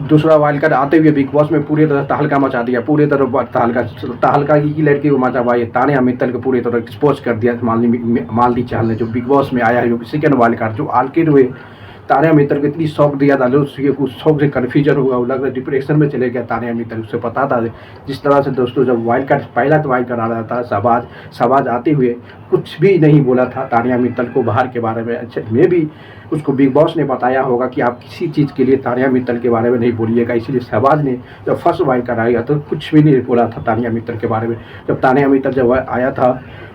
दूसरा wild card आते हुए बिग बॉस में पूरी तरह तहलका मचा दिया, पूरी तरह तहलका की लड़की को मचा भाई, तान्या मित्तल को पूरी तरह एक्सपोज कर दिया मालती चहल ने, जो बिग बॉस में आया है, जो सेकंड वाइल्ड कार्ड जो आलकिर हुए। तान्या मित्तल को इतनी शौक दिया था, उसके कुछ शौक से कन्फ्यूजन हुआ, वो लग रहा डिप्रेशन में चले गया तान्या मित्तल। उससे पता था जिस तरह से दोस्तों जब वाइल्ड कार्ड पहला तो वाइल्ड कार्ड आ रहा था, शहबाज आते हुए कुछ भी नहीं बोला था तान्या मित्तल को बाहर के बारे में। अच्छा मे भी उसको बिग बॉस ने बताया होगा कि आप किसी चीज़ के लिए तान्या मित्तल के बारे में नहीं बोलिएगा, इसलिए शहबाज ने जब फर्स्ट वाइल्ड कार्ड आया तो कुछ भी नहीं बोला था तान्या मित्तल के बारे में। जब तान्या मित्तल जब आया था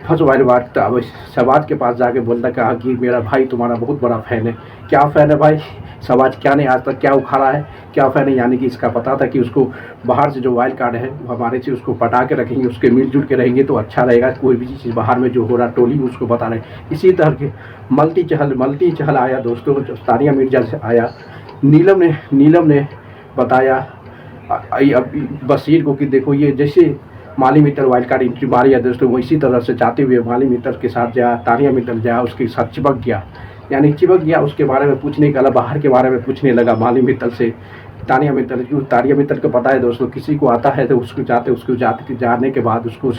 फर्स्ट वाइल्ड कार्ड, तब शहबाज के पास जाके बोलता कहा कि मेरा भाई तुम्हारा बहुत बड़ा फ़ैन है। क्या फ़ैन है भाई? शहबाज क्या ने आज तक क्या उखाड़ा है, क्या फ़ैन है? यानी कि इसका पता था कि उसको बाहर से जो वाइल्ड कार्ड है हमारे से उसको पटा के रखेंगे, उसके मिलजुल के रहेंगे तो अच्छा रहेगा, कोई भी चीज़ बाहर में जो हो रहा टोली उसको बता रहे। इसी तरह के मल्टी चहल आया दोस्तों, जब तानिया मिर्जा से आया, नीलम ने बताया अब बशीर को कि देखो ये जैसे माली मित्तल वाइल्ड कार्ड एंट्री मारी है दोस्तों, वो इसी तरह से चाहते हुए माली मित्तल के साथ जाया, तानिया मित्तल जाया, उसके साथ चिपक गया, यानी चिपक गया, उसके बारे में पूछने का बाहर के बारे में पूछने लगा माली मित्तल से। तानिया मित्तल को पता है दोस्तों, किसी को आता है तो उसको जाने के बाद उसको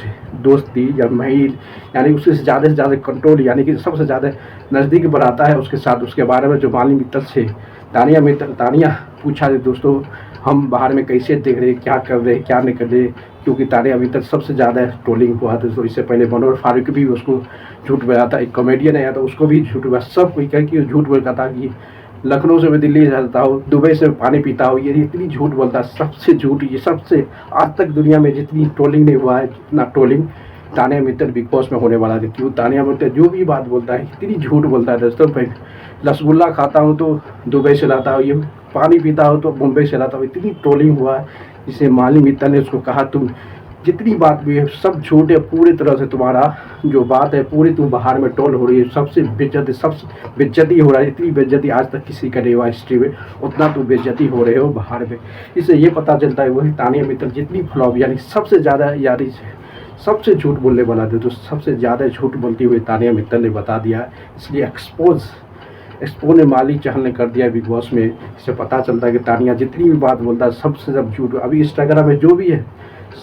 दोस्ती या महिल यानी उससे ज़्यादा से ज़्यादा कंट्रोल, यानी कि सबसे ज़्यादा नज़दीक बढ़ाता है उसके साथ। उसके बारे में जो माली मित्तल से तानिया पूछा दोस्तों, हम बाहर में कैसे देख रहे, क्या कर रहे, क्या नहीं कर रहे, क्योंकि तानिया मित्तल सबसे ज़्यादा ट्रोलिंग हुआ था। तो इससे पहले मनोहर फारूक भी उसको झूठ बोला था, एक कॉमेडियन आया था उसको भी झूठ बोला, सब कोई कह कि झूठ बोलता था कि लखनऊ से मैं दिल्ली जाता हूँ, दुबई से पानी पीता हूँ, ये इतनी झूठ बोलता है, सबसे झूठ, ये सबसे आज तक दुनिया में जितनी ट्रोलिंग नहीं हुआ है जितना ट्रोलिंग तानिया मित्तल बिग बॉस में होने वाला था। क्यों तानिया मित्तल जो भी बात बोलता है इतनी झूठ बोलता है दोस्तों। रसगुल्ला खाता हूँ तो दुबई से लाता हूँ, ये पानी पीता हूँ तो मुंबई से लाता हूँ, इतनी ट्रोलिंग हुआ है। जिसे माली मित्तल ने उसको कहा तुम जितनी बात भी है सब झूठ है, पूरी तरह से तुम्हारा जो बात है पूरी तुम बाहर में टोल हो रही है, सबसे बेइज्जती हो रहा है, इतनी बेइज्जती आज तक किसी का नहीं हुआ हिस्ट्री में, उतना तुम बेइज्जती हो रहे हो बाहर में। इससे ये पता चलता है वही तानिया मित्तल जितनी फ्लॉप यानी सबसे ज़्यादा यानी सबसे झूठ बोलने वाला था, तो सबसे ज़्यादा झूठ बोलती हुई तानिया मित्तल ने बता दिया। इसलिए एक्सपोज ने माली चहल ने कर दिया बिग बॉस में। इससे पता चलता है कि तानिया जितनी भी बात बोलता है सबसे सब झूठ। अभी इंस्टाग्राम में जो भी है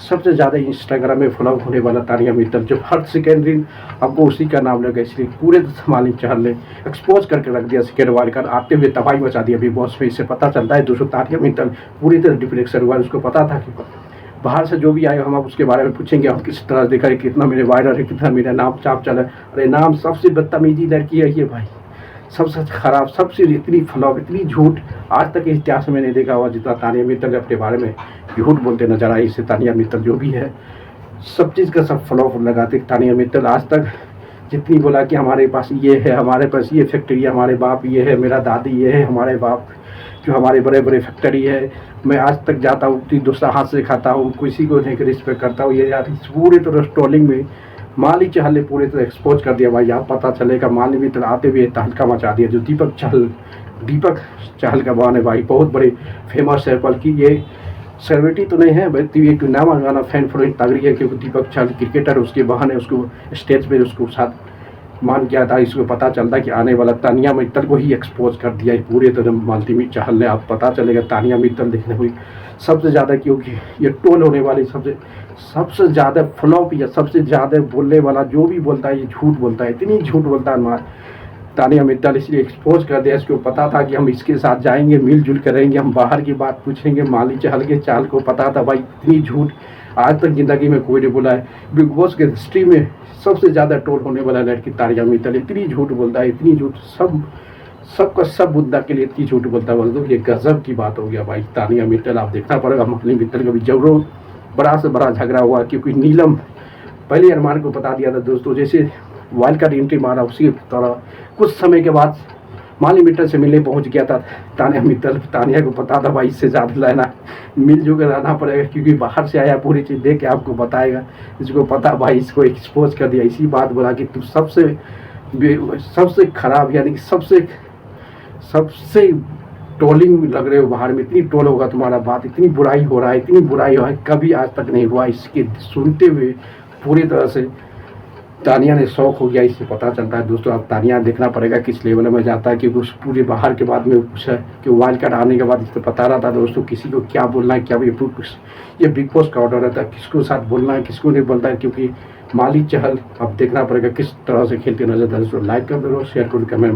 सबसे ज़्यादा इंस्टाग्राम में फॉलो होने वाला तानिया मित्तल, जो हर सेकेंड दिन आपको उसी का नाम लगा, इसलिए पूरे माली चहल ने एक्सपोज करके रख दिया। सेकेंड वाइल्ड कार्ड आते हुए तबाही मचा दिया बिग बॉस में। इससे पता चलता है दोस्तों तानिया मित्तल पूरी तरह डिप्रेशन हुआ। उसको पता था कि बाहर से जो भी आए हम उसके बारे में पूछेंगे, हम किस तरह देखा है, कितना मेरे वायरल है, कितना मेरा नाम चाप चला है। अरे नाम सबसे बदतमीजी लड़की है ये भाई, सबसे खराब, सबसे इतनी फ्लॉप, इतनी झूठ आज तक इतिहास में नहीं देखा हुआ जितना तानिया मित्तल अपने बारे में झूठ बोलते नजर आई। इससे तानिया मित्तल जो भी है सब चीज़ का सब फ्लॉप लगाते। तानिया मित्तल आज तक जितनी बोला कि हमारे पास ये है, हमारे पास ये फैक्ट्री है, हमारे बाप ये है, मेरा दादी ये है, हमारे बाप जो हमारे बड़े बड़े फैक्ट्री है, मैं आज तक जाता हूँ दूसरा हाथ से खाता हूँ, किसी को नहीं रिस्पेक्ट करता हूँ, ये यार पूरे तरह ट्रोलिंग में माली चहल ने पूरी तरह एक्सपोज कर दिया भाई। आप पता चलेगा माली मित्तल आते हुए तहलका मचा दिया। जो दीपक चहल का बहन है भाई, बहुत बड़े फेमस है, बल्कि ये सेलिब्रिटी तो नहीं है बल्कि एक नाम गाना फैन फॉलोइंग तगड़ी है, क्योंकि दीपक चहल क्रिकेटर, उसकी बहन है, उसको स्टेज पे उसको साथ मान किया था। इसको पता चलता कि आने वाला तानिया मित्तल को ही एक्सपोज कर दिया पूरे तरह मालती चहल ने। आप पता चलेगा तानिया मित्तल देखने हुई सबसे ज़्यादा, क्योंकि ये टोल होने वाली सबसे ज़्यादा फ्लॉप या सबसे ज़्यादा बोलने वाला जो भी बोलता है ये झूठ बोलता है, इतनी झूठ बोलता है तानिया मित्तल। इसलिए एक्सपोज कर दिया। इसको पता था कि हम इसके साथ जाएंगे, मिलजुल करेंगे, हम बाहर की बात पूछेंगे। माली चहल के चाल को पता था भाई, इतनी झूठ आज तक ज़िंदगी में कोई नहीं बोला है। बिग बॉस के हिस्ट्री में सबसे ज़्यादा टोल होने वाला लड़की तानिया मित्तल, इतनी झूठ बोलता है, इतनी झूठ, सबका सब मुद्दा के लिए इतनी झूठ बोलता है। मतलब ये गजब की बात हो गया भाई तानिया मित्तल। आप देखना पड़ेगा माली मित्तल का भी जरूर बड़ा से बड़ा झगड़ा हुआ, क्योंकि नीलम पहले अरमान को बता दिया था दोस्तों, जैसे वाइल्ड कार्ड एंट्री मारा उसी तरह कुछ समय के बाद माली मित्तल से मिलने पहुंच गया था तानिया मित्तल। तानिया को पता था भाई इससे ज़्यादा लेना मिलजुल कर रहना पड़ेगा, क्योंकि बाहर से आया पूरी चीज़ देख के आपको बताएगा। इसको पता भाई, इसको एक्सपोज कर दिया। इसी बात बोला कि तू सबसे खराब यानी कि सबसे ट्रोलिंग लग रहे हो बाहर में, इतनी ट्रोल होगा तुम्हारा बात, इतनी बुराई हो रहा है, इतनी बुराई हो है कभी आज तक नहीं हुआ। इसके सुनते हुए पूरी तरह से तानिया ने शौक हो गया, इससे पता चलता है दोस्तों। अब तानिया देखना पड़ेगा किस लेवल में जाता है, क्योंकि उस पूरे बाहर के बाद में कुछ है कि वाइल्ड कार्ड आने के बाद इससे पता रहता है दोस्तों किसी को क्या बोलना है, क्या ये बिग बॉस का ऑर्डर रहता है, किसको साथ बोलना है किसको नहीं बोलता है, क्योंकि माली चहल अब देखना पड़ेगा किस तरह से खेलते नजर। दोस्तों लाइक कर दो, शेयर करो, कमेंट